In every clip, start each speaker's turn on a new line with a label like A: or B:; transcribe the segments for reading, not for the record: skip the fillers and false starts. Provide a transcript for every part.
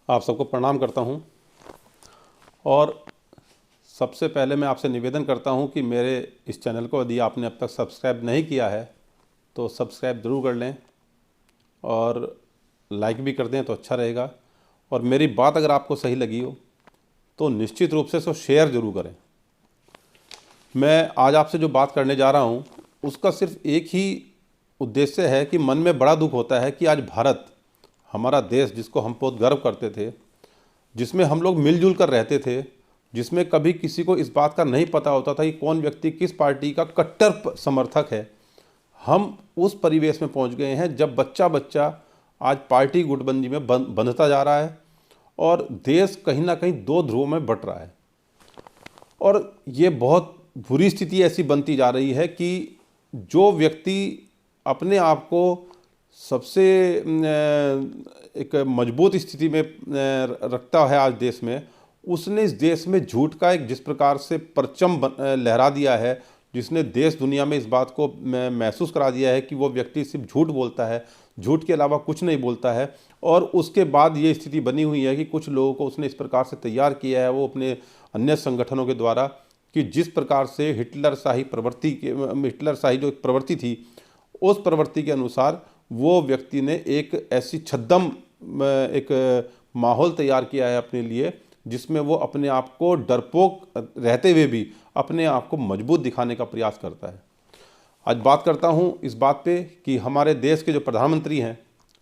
A: आप सबको प्रणाम करता हूं और सबसे पहले मैं आपसे निवेदन करता हूं कि मेरे इस चैनल को यदि आपने अब तक सब्सक्राइब नहीं किया है तो सब्सक्राइब ज़रूर कर लें और लाइक भी कर दें तो अच्छा रहेगा। और मेरी बात अगर आपको सही लगी हो तो निश्चित रूप से इसको शेयर ज़रूर करें। मैं आज आपसे जो बात करने जा रहा हूं उसका सिर्फ एक ही उद्देश्य है कि मन में बड़ा दुख होता है कि आज भारत, हमारा देश, जिसको हम बहुत गर्व करते थे, जिसमें हम लोग मिलजुल कर रहते थे, जिसमें कभी किसी को इस बात का नहीं पता होता था कि कौन व्यक्ति किस पार्टी का कट्टर समर्थक है, हम उस परिवेश में पहुंच गए हैं जब बच्चा बच्चा आज पार्टी गुटबंदी में बंधता जा रहा है और देश कहीं ना कहीं दो ध्रुवों में बंट रहा है। और ये बहुत बुरी स्थिति ऐसी बनती जा रही है कि जो व्यक्ति अपने आप को सबसे एक मजबूत स्थिति में रखता है आज देश में, उसने इस देश में झूठ का एक जिस प्रकार से परचम लहरा दिया है, जिसने देश दुनिया में इस बात को महसूस करा दिया है कि वो व्यक्ति सिर्फ झूठ बोलता है, झूठ के अलावा कुछ नहीं बोलता है। और उसके बाद ये स्थिति बनी हुई है कि कुछ लोगों को उसने इस प्रकार से तैयार किया है, वो अपने अन्य संगठनों के द्वारा, कि जिस प्रकार से हिटलर शाही जो प्रवृत्ति थी, उस प्रवृत्ति के अनुसार वो व्यक्ति ने एक ऐसी छद्म एक माहौल तैयार किया है अपने लिए, जिसमें वो अपने आप को डरपोक रहते हुए भी अपने आप को मजबूत दिखाने का प्रयास करता है। आज बात करता हूँ इस बात पे कि हमारे देश के जो प्रधानमंत्री हैं,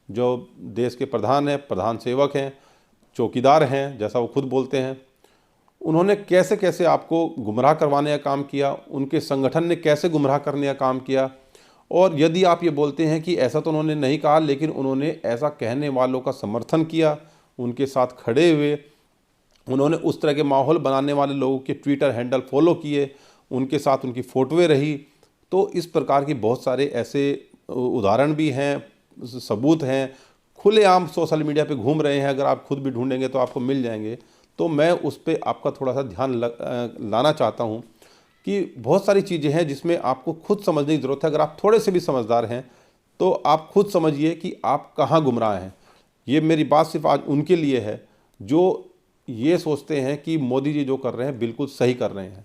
A: जो देश के प्रधान हैं, प्रधान सेवक हैं, चौकीदार हैं, जैसा वो खुद बोलते हैं, उन्होंने कैसे कैसे आपको गुमराह करवाने का काम किया, उनके संगठन ने कैसे गुमराह करने का काम किया। और यदि आप ये बोलते हैं कि ऐसा तो उन्होंने नहीं कहा, लेकिन उन्होंने ऐसा कहने वालों का समर्थन किया, उनके साथ खड़े हुए, उन्होंने उस तरह के माहौल बनाने वाले लोगों के ट्विटर हैंडल फॉलो किए, उनके साथ उनकी फ़ोटोएँ रही। तो इस प्रकार की बहुत सारे ऐसे उदाहरण भी हैं, सबूत हैं, खुलेआम सोशल मीडिया पे घूम रहे हैं। अगर आप खुद भी ढूंढेंगे तो आपको मिल जाएंगे। तो मैं उस पर आपका थोड़ा सा ध्यान लाना चाहता हूँ कि बहुत सारी चीज़ें हैं जिसमें आपको खुद समझने की ज़रूरत है। अगर आप थोड़े से भी समझदार हैं तो आप खुद समझिए कि आप कहाँ गुमराह हैं। ये मेरी बात सिर्फ आज उनके लिए है जो ये सोचते हैं कि मोदी जी जो कर रहे हैं बिल्कुल सही कर रहे हैं।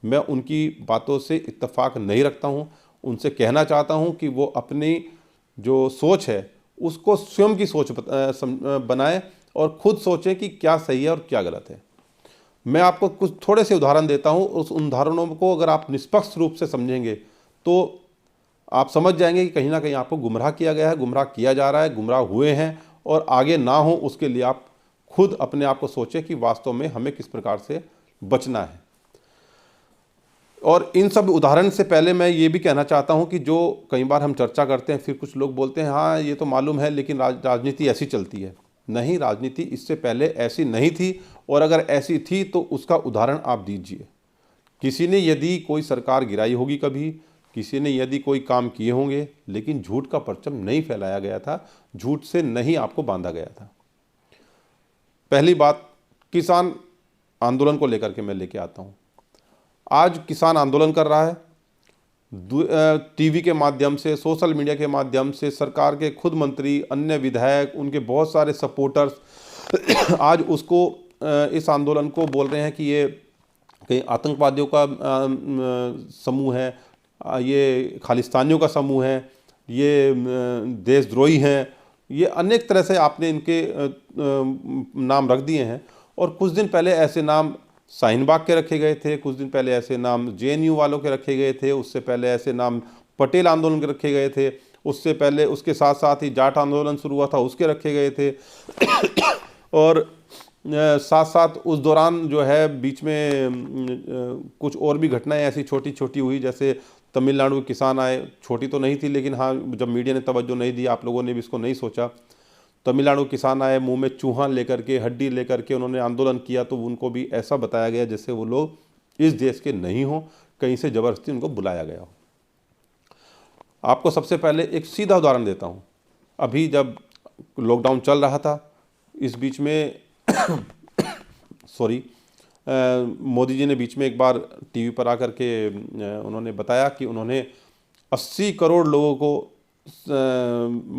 A: मैं उनकी बातों से इत्तेफाक नहीं रखता हूँ। उनसे कहना चाहता हूँ कि वो अपनी जो सोच है उसको स्वयं की सोच बनाएं और खुद सोचें कि क्या सही है और क्या गलत है। मैं आपको कुछ थोड़े से उदाहरण देता हूँ। उस उदाहरणों को अगर आप निष्पक्ष रूप से समझेंगे तो आप समझ जाएंगे कि कहीं ना कहीं आपको गुमराह किया गया है, गुमराह किया जा रहा है, गुमराह हुए हैं, और आगे ना हो उसके लिए आप खुद अपने आप को सोचें कि वास्तव में हमें किस प्रकार से बचना है। और इन सब उदाहरण से पहले मैं ये भी कहना चाहता हूँ कि जो कई बार हम चर्चा करते हैं, फिर कुछ लोग बोलते हैं हाँ ये तो मालूम है, लेकिन राजनीति ऐसी चलती है। नहीं, राजनीति इससे पहले ऐसी नहीं थी, और अगर ऐसी थी तो उसका उदाहरण आप दीजिए। किसी ने यदि कोई सरकार गिराई होगी कभी, किसी ने यदि कोई काम किए होंगे, लेकिन झूठ का परचम नहीं फैलाया गया था, झूठ से नहीं आपको बांधा गया था। पहली बात, किसान आंदोलन को लेकर के मैं लेके आता हूँ। आज किसान आंदोलन कर रहा है, टीवी के माध्यम से, सोशल मीडिया के माध्यम से, सरकार के खुद मंत्री, अन्य विधायक, उनके बहुत सारे सपोर्टर्स आज उसको इस आंदोलन को बोल रहे हैं कि ये कहीं आतंकवादियों का समूह है, ये खालिस्तानियों का समूह है, ये देशद्रोही हैं, ये अनेक तरह से आपने इनके नाम रख दिए हैं। और कुछ दिन पहले ऐसे नाम शाहीन बाग के रखे गए थे, कुछ दिन पहले ऐसे नाम जेएनयू वालों के रखे गए थे, उससे पहले ऐसे नाम पटेल आंदोलन के रखे गए थे, उससे पहले उसके साथ साथ ही जाट आंदोलन शुरू हुआ था उसके रखे गए थे। और साथ साथ उस दौरान जो है बीच में कुछ और भी घटनाएं ऐसी छोटी छोटी हुई, जैसे तमिलनाडु के किसान आए, छोटी तो नहीं थी लेकिन हाँ जब मीडिया ने तवज्जो नहीं दी, आप लोगों ने भी इसको नहीं सोचा, तमिलनाडु किसान आए, मुंह में चूहा लेकर के, हड्डी लेकर के उन्होंने आंदोलन किया, तो उनको भी ऐसा बताया गया जैसे वो लोग इस देश के नहीं हो, कहीं से ज़बरदस्ती उनको बुलाया गया हो। आपको सबसे पहले एक सीधा उदाहरण देता हूँ। अभी जब लॉकडाउन चल रहा था, इस बीच में मोदी जी ने बीच में एक बार टीवी पर आकर के उन्होंने बताया कि उन्होंने 80 करोड़ लोगों को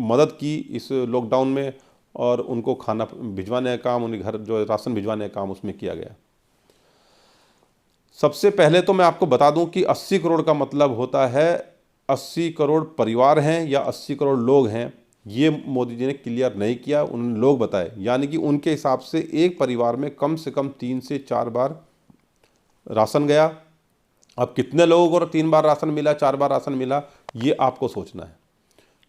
A: मदद की इस लॉकडाउन में, और उनको खाना भिजवाने का काम, उन्हें घर जो राशन भिजवाने का काम उसमें किया गया। सबसे पहले तो मैं आपको बता दूं कि 80 करोड़ का मतलब होता है 80 करोड़ परिवार हैं या 80 करोड़ लोग हैं। ये मोदी जी ने क्लियर नहीं किया, उन्होंने लोग बताए। यानी कि उनके हिसाब से एक परिवार में कम से कम 3 से 4 बार राशन गया। अब कितने लोगों को 3 बार राशन मिला, 4 बार राशन मिला, ये आपको सोचना है,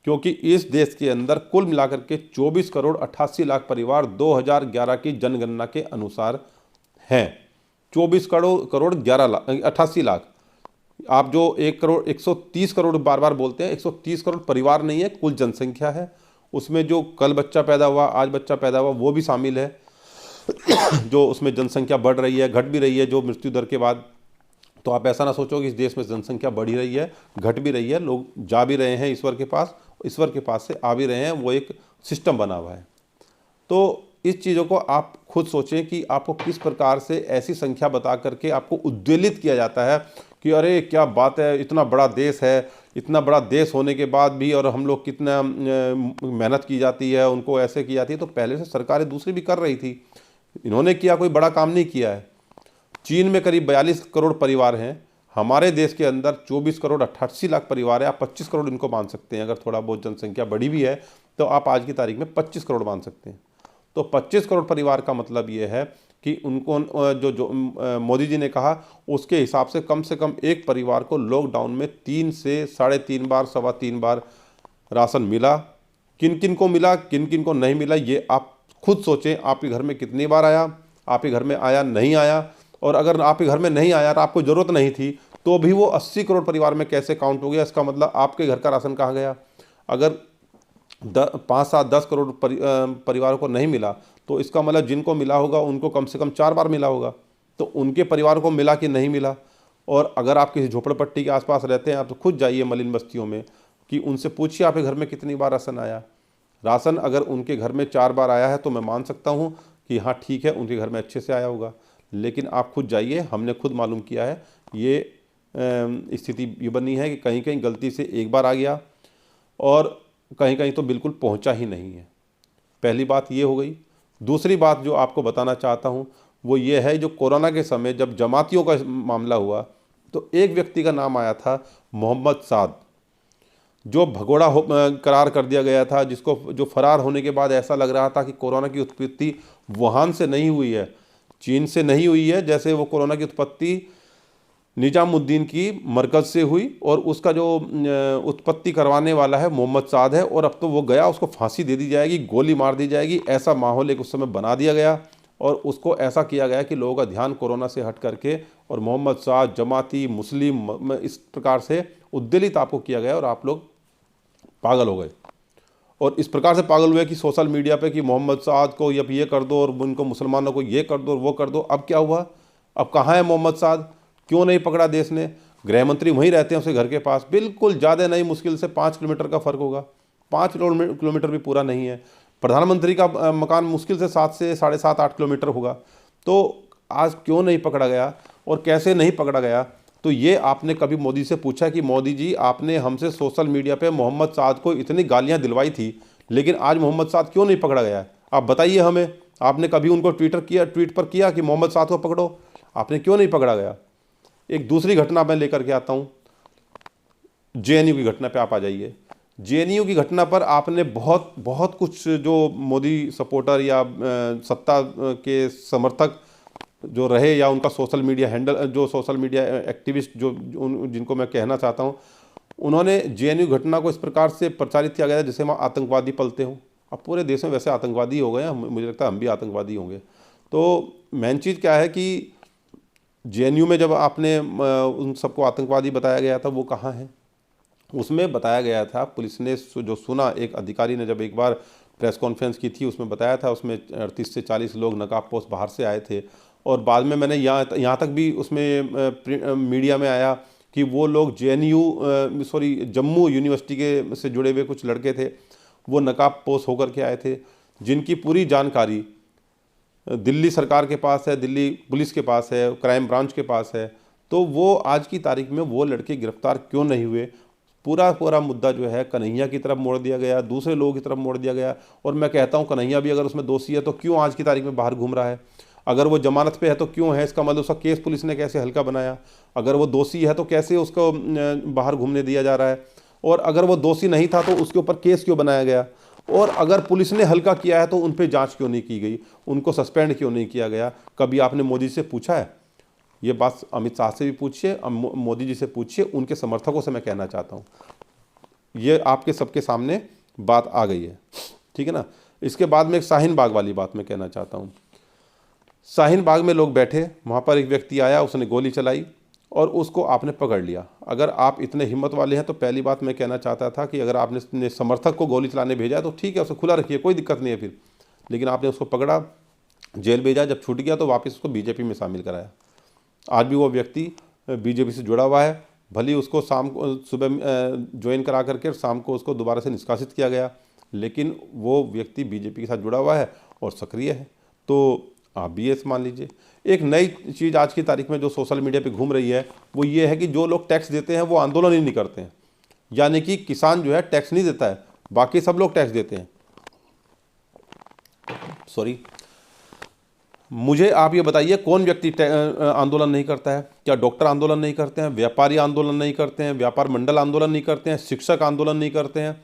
A: क्योंकि इस देश के अंदर कुल मिलाकर के 24 करोड़ 88 लाख परिवार 2011 की जनगणना के अनुसार हैं। 24 करोड़ 11 लाख 88 लाख। आप जो 1 करोड़ 130 करोड़ बार बार बोलते हैं, 130 करोड़ परिवार नहीं है, कुल जनसंख्या है। उसमें जो कल बच्चा पैदा हुआ, आज बच्चा पैदा हुआ, वो भी शामिल है। जो उसमें जनसंख्या बढ़ रही है, घट भी रही है जो मृत्यु दर के बाद। तो आप ऐसा ना सोचो कि इस देश में जनसंख्या बढ़ ही रही है, घट भी रही है। लोग जा भी रहे हैं ईश्वर के पास, ईश्वर के पास से आ भी रहे हैं। वो एक सिस्टम बना हुआ है। तो इस चीज़ों को आप खुद सोचें कि आपको किस प्रकार से ऐसी संख्या बता करके आपको उद्वेलित किया जाता है कि अरे क्या बात है, इतना बड़ा देश है, इतना बड़ा देश होने के बाद भी और हम लोग कितना मेहनत की जाती है, उनको ऐसे की जाती है। तो पहले से सरकारें दूसरी भी कर रही थी, इन्होंने किया, कोई बड़ा काम नहीं किया है। चीन में करीब 42 करोड़ परिवार हैं, हमारे देश के अंदर 24 करोड़ 88 लाख परिवार है। आप 25 करोड़ इनको मान सकते हैं, अगर थोड़ा बहुत जनसंख्या बढ़ी भी है तो आप आज की तारीख में 25 करोड़ मान सकते हैं। तो 25 करोड़ परिवार का मतलब ये है कि उनको जो मोदी जी ने कहा उसके हिसाब से कम एक परिवार को लॉकडाउन में 3 से 3.5 बार, 3.25 बार राशन मिला। किन किन को मिला, किन किन को नहीं मिला, ये आप खुद सोचें। आपके घर में कितनी बार आया, आपके घर में आया, नहीं आया, और अगर आपके घर में नहीं आया और आपको ज़रूरत नहीं थी तो भी वो 80 करोड़ परिवार में कैसे काउंट हो गया? इसका मतलब आपके घर का राशन कहाँ गया? अगर 5, 7, 10 करोड़ परिवारों को नहीं मिला तो इसका मतलब जिनको मिला होगा उनको कम से कम 4 बार मिला होगा। तो उनके परिवार को मिला कि नहीं मिला? और अगर आप किसी झोपड़पट्टी के आसपास रहते हैं, आप तो खुद जाइए मलिन बस्तियों में कि उनसे पूछिए आपके घर में कितनी बार राशन आया। राशन अगर उनके घर में 4 बार आया है तो मैं मान सकता हूँ कि हाँ ठीक है, उनके घर में अच्छे से आया होगा। लेकिन आप खुद जाइए, हमने खुद मालूम किया है, ये स्थिति ये बनी है कि कहीं कहीं गलती से 1 बार आ गया और कहीं कहीं तो बिल्कुल पहुंचा ही नहीं है। पहली बात ये हो गई। दूसरी बात जो आपको बताना चाहता हूं वो ये है, जो कोरोना के समय जब जमातियों का मामला हुआ तो एक व्यक्ति का नाम आया था मोहम्मद साद, जो भगोड़ा करार कर दिया गया था, जिसको जो फरार होने के बाद ऐसा लग रहा था कि कोरोना की उत्पत्ति वुहान से नहीं हुई है, चीन से नहीं हुई है, जैसे वो कोरोना की उत्पत्ति निजामुद्दीन की मरकज़ से हुई और उसका जो उत्पत्ति करवाने वाला है मोहम्मद साद है। और अब तो वो गया, उसको फांसी दे दी जाएगी, गोली मार दी जाएगी, ऐसा माहौल एक उस समय बना दिया गया। और उसको ऐसा किया गया कि लोगों का ध्यान कोरोना से हट करके और मोहम्मद साद, जमाती, मुस्लिम, इस प्रकार से उद्वेलित आपको किया गया और आप लोग पागल हो गए। और इस प्रकार से पागल हुए कि सोशल मीडिया पे कि मोहम्मद साद को अब ये कर दो और उनको मुसलमानों को ये कर दो और वो कर दो। अब क्या हुआ? अब कहाँ है मोहम्मद साद? क्यों नहीं पकड़ा देश ने? गृह मंत्री वहीं रहते हैं उसके घर के पास, बिल्कुल ज़्यादा नहीं, मुश्किल से 5 किलोमीटर का फ़र्क होगा, 5 किलोमीटर भी पूरा नहीं है। प्रधानमंत्री का मकान मुश्किल से 7 से 7.5 8 किलोमीटर होगा। तो आज क्यों नहीं पकड़ा गया और कैसे नहीं पकड़ा गया? तो ये आपने कभी मोदी से पूछा कि मोदी जी आपने हमसे सोशल मीडिया पे मोहम्मद साद को इतनी गालियां दिलवाई थी, लेकिन आज मोहम्मद साद क्यों नहीं पकड़ा गया? आप बताइए हमें। आपने कभी उनको ट्वीट पर किया कि मोहम्मद साद को पकड़ो? आपने क्यों नहीं पकड़ा गया? एक दूसरी घटना मैं लेकर के आता हूँ, जेएनयू की घटना पे आप आ जाइए। जेएनयू की घटना पर आपने बहुत कुछ जो मोदी सपोर्टर या सत्ता के समर्थक जो रहे या उनका सोशल मीडिया हैंडल, जो सोशल मीडिया एक्टिविस्ट जिनको मैं कहना चाहता हूँ, उन्होंने जेएनयू घटना को इस प्रकार से प्रचारित किया गया है जैसे वहाँ आतंकवादी पलते हों। अब पूरे देश में वैसे आतंकवादी हो गए हैं, मुझे लगता है हम भी आतंकवादी होंगे। तो मेन चीज़ क्या है कि जेएनयू में जब आपने उन सबको आतंकवादी बताया गया था, वो कहाँ है? उसमें बताया गया था, पुलिस ने जो सुना, एक अधिकारी ने जब एक बार प्रेस कॉन्फ्रेंस की थी उसमें बताया था, उसमें 38 से 40 लोग नकाबपोश बाहर से आए थे। और बाद में मैंने यहाँ तक भी उसमें मीडिया में आया कि वो लोग जम्मू यूनिवर्सिटी के से जुड़े हुए कुछ लड़के थे, वो नकाबपोश होकर के आए थे, जिनकी पूरी जानकारी दिल्ली सरकार के पास है, दिल्ली पुलिस के पास है, क्राइम ब्रांच के पास है। तो वो आज की तारीख में वो लड़के गिरफ्तार क्यों नहीं हुए? पूरा पूरा मुद्दा जो है कन्हैया की तरफ मोड़ दिया गया, दूसरे लोगों की तरफ मोड़ दिया गया। और मैं कहता हूँ कन्हैया भी अगर उसमें दोषी है तो क्यों आज की तारीख में बाहर घूम रहा है? अगर वो जमानत पे है तो क्यों है? इसका मतलब उसका केस पुलिस ने कैसे हल्का बनाया? अगर वो दोषी है तो कैसे उसको बाहर घूमने दिया जा रहा है? और अगर वो दोषी नहीं था तो उसके ऊपर केस क्यों बनाया गया? और अगर पुलिस ने हल्का किया है तो उन पर जांच क्यों नहीं की गई? उनको सस्पेंड क्यों नहीं किया गया? कभी आपने मोदी से पूछा है? ये बात अमित शाह से भी पूछिए, मोदी जी से पूछिए, उनके समर्थकों से मैं कहना चाहता हूँ। ये आपके सबके सामने बात आ गई है, ठीक है ना। इसके बाद में एक शाहीन बाग वाली बात मैं कहना चाहता हूँ। शाहीन बाग में लोग बैठे, वहाँ पर एक व्यक्ति आया, उसने गोली चलाई और उसको आपने पकड़ लिया। अगर आप इतने हिम्मत वाले हैं तो पहली बात मैं कहना चाहता था कि अगर आपने समर्थक को गोली चलाने भेजा है तो ठीक है, उसे खुला रखिए, कोई दिक्कत नहीं है फिर। लेकिन आपने उसको पकड़ा, जेल भेजा, जब छूट गया तो वापस उसको बीजेपी में शामिल कराया। आज भी वो व्यक्ति बीजेपी से जुड़ा हुआ है, भले उसको शाम को सुबह ज्वाइन करा करके शाम को उसको दोबारा से निष्कासित किया गया, लेकिन वो व्यक्ति बीजेपी के साथ जुड़ा हुआ है और सक्रिय है। तो आप भी ये मान लीजिए। एक नई चीज़ आज की तारीख में जो सोशल मीडिया पे घूम रही है वो ये है कि जो लोग टैक्स देते हैं वो आंदोलन ही नहीं करते हैं। यानी कि किसान जो है टैक्स नहीं देता है, बाकी सब लोग टैक्स देते हैं। सॉरी, मुझे आप ये बताइए कौन व्यक्ति आंदोलन नहीं करता है? क्या डॉक्टर आंदोलन नहीं करते हैं? व्यापारी आंदोलन नहीं करते हैं? व्यापार मंडल आंदोलन नहीं करते हैं? शिक्षक आंदोलन नहीं करते हैं?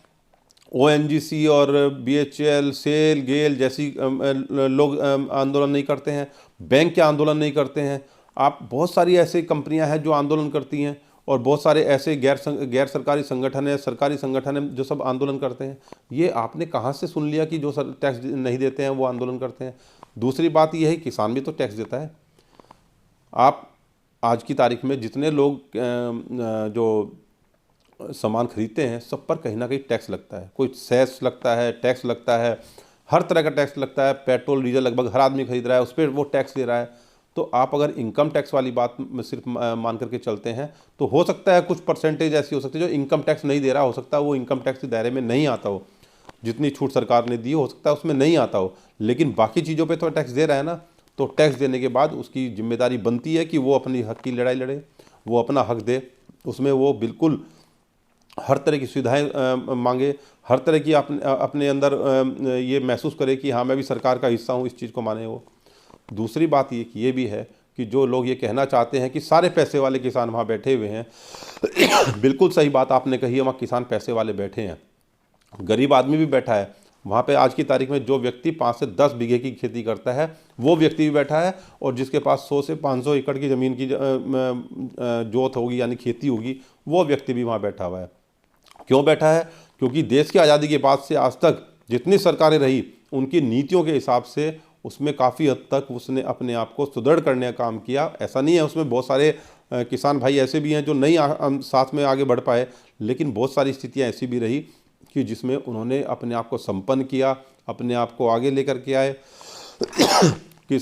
A: ओएनजीसी और बीएचईएल, सेल, गेल जैसी लोग आंदोलन नहीं करते हैं? बैंक के आंदोलन नहीं करते हैं? आप बहुत सारी ऐसी कंपनियां हैं जो आंदोलन करती हैं और बहुत सारे ऐसे गैर सरकारी संगठन है, सरकारी संगठन है जो सब आंदोलन करते हैं। ये आपने कहाँ से सुन लिया कि जो टैक्स नहीं देते हैं वो आंदोलन करते हैं? दूसरी बात यह है किसान भी तो टैक्स देता है। आप आज की तारीख में जितने लोग जो सामान खरीदते हैं सब पर कहीं ना कहीं टैक्स लगता है। कोई सेस लगता है, टैक्स लगता है, हर तरह का टैक्स लगता है। पेट्रोल डीजल लगभग हर आदमी खरीद रहा है, उस पर वो टैक्स दे रहा है। तो आप अगर इनकम टैक्स वाली बात सिर्फ मान करके चलते हैं तो हो सकता है कुछ परसेंटेज ऐसी हो सकती है जो इनकम टैक्स नहीं दे रहा, हो सकता है वो इनकम टैक्स के दायरे में नहीं आता हो, जितनी छूट सरकार ने दी हो सकता है उसमें नहीं आता हो, लेकिन बाकी चीज़ों पे तो टैक्स दे रहा है ना। तो टैक्स देने के बाद उसकी जिम्मेदारी बनती है कि वो अपनी हक की लड़ाई लड़े, वो अपना हक दे, उसमें वो बिल्कुल हर तरह की सुविधाएं मांगे, हर तरह की अपने अंदर ये महसूस करे कि हाँ मैं भी सरकार का हिस्सा हूँ, इस चीज़ को माने वो। दूसरी बात ये भी है कि जो लोग ये कहना चाहते हैं कि सारे पैसे वाले किसान वहाँ बैठे हुए हैं बिल्कुल सही बात आपने कही है, वहाँ किसान पैसे वाले बैठे हैं, गरीब आदमी भी बैठा है वहाँ पे। आज की तारीख में जो व्यक्ति 5 से 10 बीघे की खेती करता है वो व्यक्ति भी बैठा है, और जिसके पास 100 से 500 एकड़ की ज़मीन की जोत होगी यानी खेती होगी वो व्यक्ति भी वहाँ बैठा हुआ है। क्यों बैठा है? क्योंकि देश की आज़ादी के बाद से आज तक जितनी सरकारें रही उनकी नीतियों के हिसाब से उसमें काफ़ी हद तक उसने अपने आप को सुदृढ़ करने का काम किया। ऐसा नहीं है, उसमें बहुत सारे किसान भाई ऐसे भी हैं जो नहीं साथ में आगे बढ़ पाए, लेकिन बहुत सारी स्थितियाँ ऐसी भी रही कि जिसमें उन्होंने अपने आप को संपन्न किया, अपने आप को आगे लेकर के आए। कि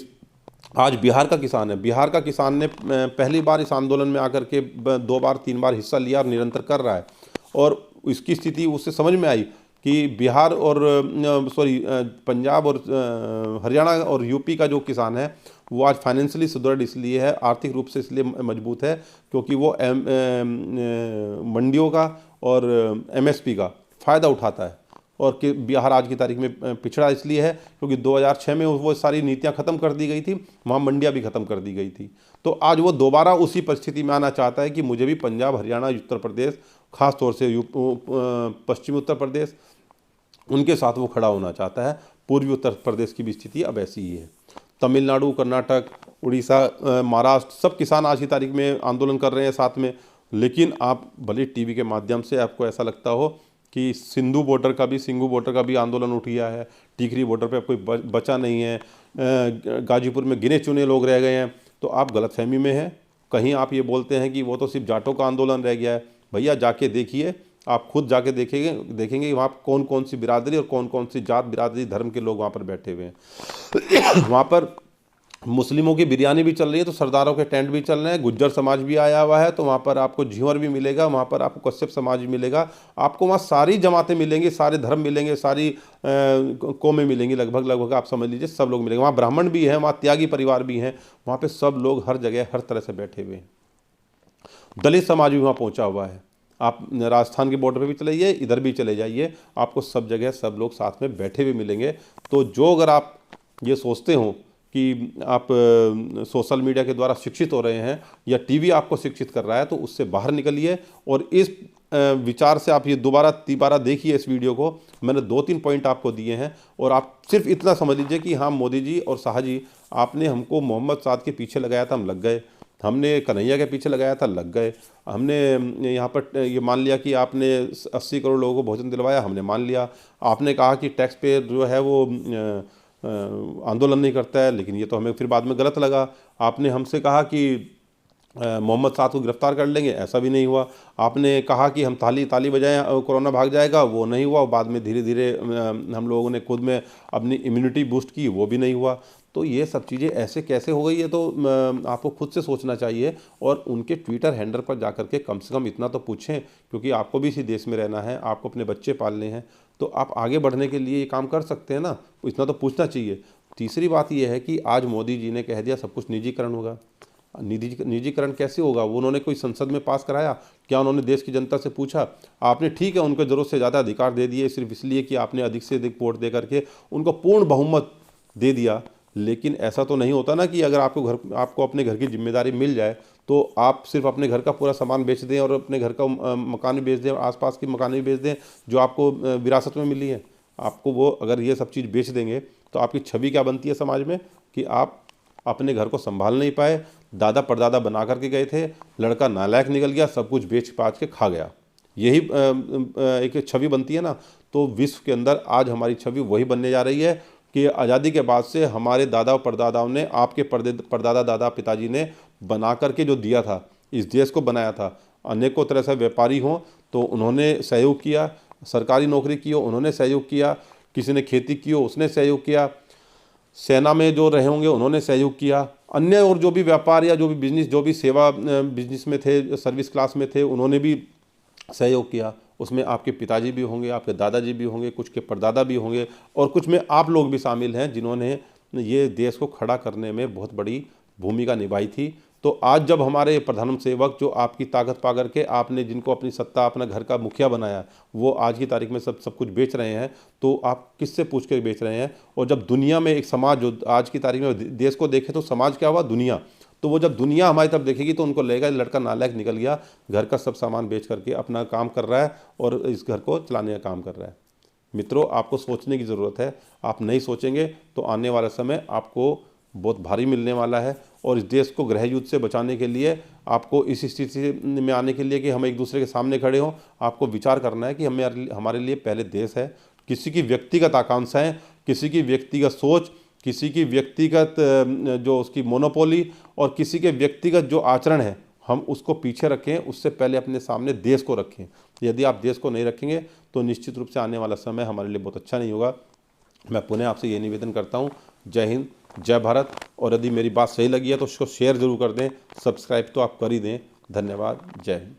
A: आज बिहार का किसान है, बिहार का किसान ने पहली बार इस आंदोलन में आकर के 2 बार 3 बार हिस्सा लिया और निरंतर कर रहा है, और इसकी स्थिति उससे समझ में आई कि बिहार और पंजाब और हरियाणा और यूपी का जो किसान है वो आज फाइनेंशियली सुदृढ़ इसलिए है, आर्थिक रूप से इसलिए मजबूत है क्योंकि वो मंडियों का और एमएसपी का फ़ायदा उठाता है। और कि बिहार आज की तारीख में पिछड़ा इसलिए है क्योंकि 2006 में वो सारी नीतियां ख़त्म कर दी गई थी, वहाँ मंडियां भी ख़त्म कर दी गई थी। तो आज वो दोबारा उसी परिस्थिति में आना चाहता है कि मुझे भी पंजाब, हरियाणा, उत्तर प्रदेश, ख़ास तौर से पश्चिमी उत्तर प्रदेश, उनके साथ वो खड़ा होना चाहता है। पूर्वी उत्तर प्रदेश की भी स्थिति अब ऐसी ही है। तमिलनाडु, कर्नाटक, उड़ीसा, महाराष्ट्र, सब किसान आज की तारीख में आंदोलन कर रहे हैं साथ में। लेकिन आप भले टीवी के माध्यम से आपको ऐसा लगता हो कि सिंघू बॉर्डर का भी आंदोलन उठ गया है, टिकरी बॉर्डर पे अब कोई बचा नहीं है, गाजीपुर में गिने चुने लोग रह गए हैं, तो आप गलतफहमी में हैं। कहीं आप ये बोलते हैं कि वो तो सिर्फ जाटों का आंदोलन रह गया है। भैया जाके देखिए, आप खुद जाके देखेंगे कि वहाँ कौन कौन सी बिरादरी और कौन कौन सी जात, बिरादरी, धर्म के लोग वहाँ पर बैठे हुए हैं। वहाँ पर मुस्लिमों की बिरयानी भी चल रही है तो सरदारों के टेंट भी चल रहे हैं, गुज्जर समाज भी आया हुआ है तो वहाँ पर आपको झींवर भी मिलेगा, वहाँ पर आपको कश्यप समाज भी मिलेगा, आपको वहाँ सारी जमातें मिलेंगी, सारे धर्म मिलेंगे, सारी कौमें मिलेंगी, लगभग आप समझ लीजिए सब लोग मिलेंगे। वहाँ ब्राह्मण भी हैं, वहाँ त्यागी परिवार भी हैं, वहाँ पर सब लोग हर जगह हर तरह से बैठे हुए हैं। दलित समाज भी वहाँ पहुँचा हुआ है। आप राजस्थान के बॉर्डर पे भी चले जाइए, इधर भी चले जाइए, आपको सब जगह सब लोग साथ में बैठे हुए मिलेंगे। तो जो अगर आप ये सोचते हो कि आप सोशल मीडिया के द्वारा शिक्षित हो रहे हैं या टीवी आपको शिक्षित कर रहा है, तो उससे बाहर निकलिए और इस विचार से आप ये दोबारा तिबारा देखिए इस वीडियो को। मैंने 2-3 पॉइंट आपको दिए हैं और आप सिर्फ इतना समझ लीजिए कि हाँ मोदी जी और शाह जी, आपने हमको मोहम्मद साद के पीछे लगाया था, हम लग गए। हमने कन्हैया के पीछे लगाया था, लग गए। हमने यहाँ पर ये मान लिया कि आपने 80 करोड़ लोगों को भोजन दिलवाया, हमने मान लिया। आपने कहा कि टैक्स पेयर जो है वो आंदोलन नहीं करता है, लेकिन ये तो हमें फिर बाद में गलत लगा। आपने हमसे कहा कि मोहम्मद साद को गिरफ्तार कर लेंगे, ऐसा भी नहीं हुआ। आपने कहा कि हम ताली ताली बजाएं कोरोना भाग जाएगा, वो नहीं हुआ। बाद में धीरे धीरे हम लोगों ने खुद में अपनी इम्यूनिटी बूस्ट की, वो भी नहीं हुआ। तो ये सब चीज़ें ऐसे कैसे हो गई है, तो आपको खुद से सोचना चाहिए और उनके ट्विटर हैंडल पर जाकर के कम से कम इतना तो पूछें, क्योंकि आपको भी इसी देश में रहना है, आपको अपने बच्चे पालने हैं, तो आप आगे बढ़ने के लिए ये काम कर सकते हैं ना, इतना तो पूछना चाहिए। तीसरी बात यह है कि आज मोदी जी ने कह दिया सब कुछ निजीकरण होगा। निजीकरण कैसे होगा? वो उन्होंने कोई संसद में पास कराया क्या? उन्होंने देश की जनता से पूछा? आपने ठीक है उनको ज़रूरत से ज़्यादा अधिकार दे दिए सिर्फ इसलिए कि आपने अधिक से अधिक वोट दे करके उनको पूर्ण बहुमत दे दिया, लेकिन ऐसा तो नहीं होता ना कि अगर आपको अपने घर की जिम्मेदारी मिल जाए तो आप सिर्फ अपने घर का पूरा सामान बेच दें और अपने घर का मकान भी बेच दें, आसपास की मकान भी बेच दें जो आपको विरासत में मिली है। आपको वो अगर ये सब चीज़ बेच देंगे तो आपकी छवि क्या बनती है समाज में कि आप अपने घर को संभाल नहीं पाए, दादा परदादा बना करके गए थे, लड़का नालायक निकल गया, सब कुछ बेच पाच के खा गया, यही एक छवि बनती है ना। तो विश्व के अंदर आज हमारी छवि वही बनने जा रही है कि आज़ादी के बाद से हमारे दादा परदादाओं ने, आपके परदादा दादा पिताजी ने बना करके जो दिया था, इस देश को बनाया था। अनेकों तरह से व्यापारी हों तो उन्होंने सहयोग किया, सरकारी नौकरी की हो उन्होंने सहयोग किया, किसी ने खेती की हो उसने सहयोग किया, सेना में जो रहे होंगे उन्होंने सहयोग किया, अन्य और जो भी व्यापार या जो भी बिजनेस, जो भी सेवा बिजनेस में थे, सर्विस क्लास में थे, उन्होंने भी सहयोग किया। उसमें आपके पिताजी भी होंगे, आपके दादाजी भी होंगे, कुछ के परदादा भी होंगे और कुछ में आप लोग भी शामिल हैं जिन्होंने ये देश को खड़ा करने में बहुत बड़ी भूमिका निभाई थी। तो आज जब हमारे प्रधान सेवक जो आपकी ताकत पा करके आपने जिनको अपनी सत्ता, अपना घर का मुखिया बनाया, वो आज की तारीख में सब कुछ बेच रहे हैं, तो आप किससे पूछ के बेच रहे हैं? और जब दुनिया में एक समाज जो आज की तारीख में देश को देखे तो समाज क्या हुआ? दुनिया। तो वो जब दुनिया हमारी तरफ देखेगी तो उनको लगेगा लड़का नालायक निकल गया, घर का सब सामान बेच करके अपना काम कर रहा है और इस घर को चलाने का काम कर रहा है। मित्रों, आपको सोचने की ज़रूरत है। आप नहीं सोचेंगे तो आने वाला समय आपको बहुत भारी मिलने वाला है। और इस देश को गृह युद्ध से बचाने के लिए आपको इस स्थिति में आने के लिए कि हम एक दूसरे के सामने खड़े हों, आपको विचार करना है कि हमारे लिए पहले देश है। किसी की व्यक्तिगत आकांक्षाएं, किसी की व्यक्तिगत सोच, किसी की व्यक्तिगत जो उसकी मोनोपोली और किसी के व्यक्तिगत जो आचरण है, हम उसको पीछे रखें, उससे पहले अपने सामने देश को रखें। यदि आप देश को नहीं रखेंगे तो निश्चित रूप से आने वाला समय हमारे लिए बहुत अच्छा नहीं होगा। मैं पुनः आपसे ये निवेदन करता हूँ, जय हिंद, जय भारत। और यदि मेरी बात सही लगी है तो उसको शेयर ज़रूर कर दें, सब्सक्राइब तो आप कर ही दें। धन्यवाद, जय हिंद।